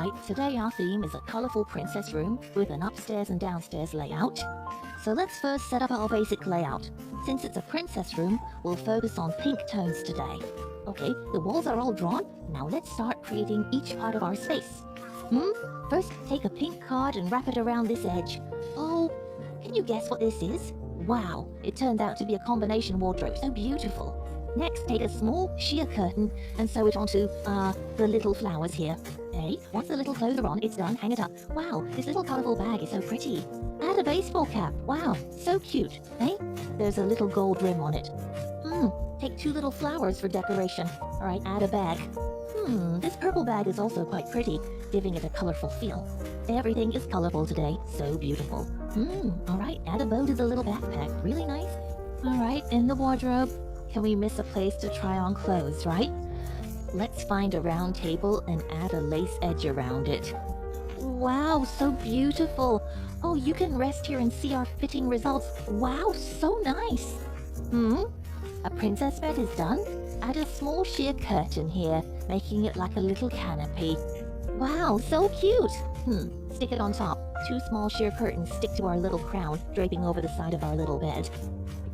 Alright, today our theme is a colourful princess room with an upstairs and downstairs layout. So let's first set up our basic layout. Since it's a princess room, we'll focus on pink tones today. Okay, the walls are all drawn. Now let's start creating each part of our space. First, take a pink card and wrap it around this edge. Oh, can you guess what this is? Wow, it turned out to be a combination wardrobe, so beautiful. Next, take a small sheer curtain and sew it onto, the little flowers here. Okay, once the little clothes are on, it's done, hang it up. Wow, this little colourful bag is so pretty. Add a baseball cap. Wow, so cute, eh? There's a little gold rim on it. Take 2 little flowers for decoration. Alright, add a bag. This purple bag is also quite pretty, giving it a colourful feel. Everything is colourful today, so beautiful. Alright, add a bow to the little backpack, really nice. Alright, in the wardrobe, can we miss a place to try on clothes, right? Let's find a round table and add a lace edge around it. Wow, so beautiful. Oh, you can rest here and see our fitting results. Wow, so nice. A princess bed is done. Add a small sheer curtain here, making it like a little canopy. Wow, so cute. Stick it on top. 2 small sheer curtains stick to our little crown, draping over the side of our little bed.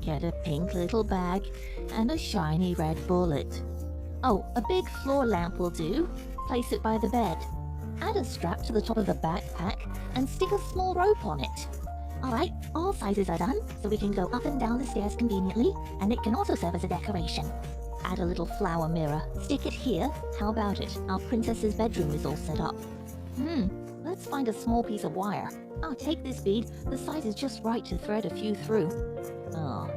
Get a pink little bag and a shiny red bullet. Oh, a big floor lamp will do. Place it by the bed. Add a strap to the top of the backpack and stick a small rope on it. Alright, all sizes are done, so we can go up and down the stairs conveniently, and it can also serve as a decoration. Add a little flower mirror. Stick it here. How about it? Our princess's bedroom is all set up. Let's find a small piece of wire. Take this bead. The size is just right to thread a few through.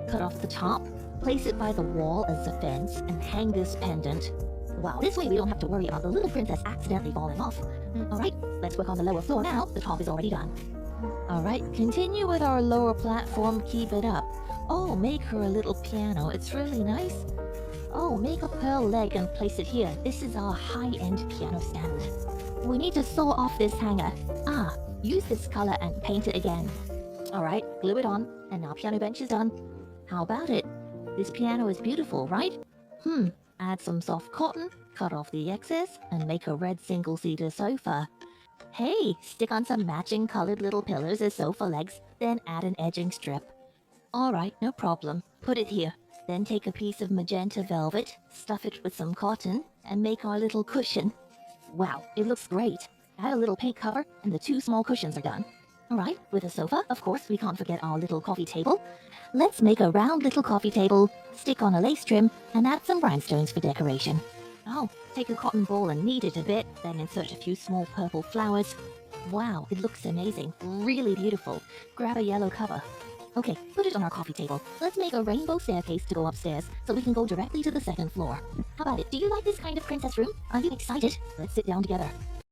Cut off the top. Place it by the wall as a fence and hang this pendant. Wow, this way we don't have to worry about the little princess accidentally falling off. Alright, let's work on the lower floor now. The top is already done. Alright, continue with our lower platform. Keep it up. Oh, make her a little piano. It's really nice. Oh, make a pearl leg and place it here. This is our high-end piano stand. We need to sew off this hanger. Use this color and paint it again. Alright, glue it on, and our piano bench is done. How about it? This piano is beautiful, right? Add some soft cotton, cut off the excess, and make a red single-seater sofa. Hey, stick on some matching colored little pillars as sofa legs, then add an edging strip. Alright, no problem. Put it here. Then take a piece of magenta velvet, stuff it with some cotton, and make our little cushion. Wow, it looks great. Add a little paint cover, and the 2 small cushions are done. Alright, with a sofa, of course, we can't forget our little coffee table. Let's make a round little coffee table, stick on a lace trim, and add some rhinestones for decoration. Take a cotton ball and knead it a bit, then insert a few small purple flowers. Wow, it looks amazing. Really beautiful. Grab a yellow cover. Okay, put it on our coffee table. Let's make a rainbow staircase to go upstairs, so we can go directly to the 2nd floor. How about it? Do you like this kind of princess room? Are you excited? Let's sit down together.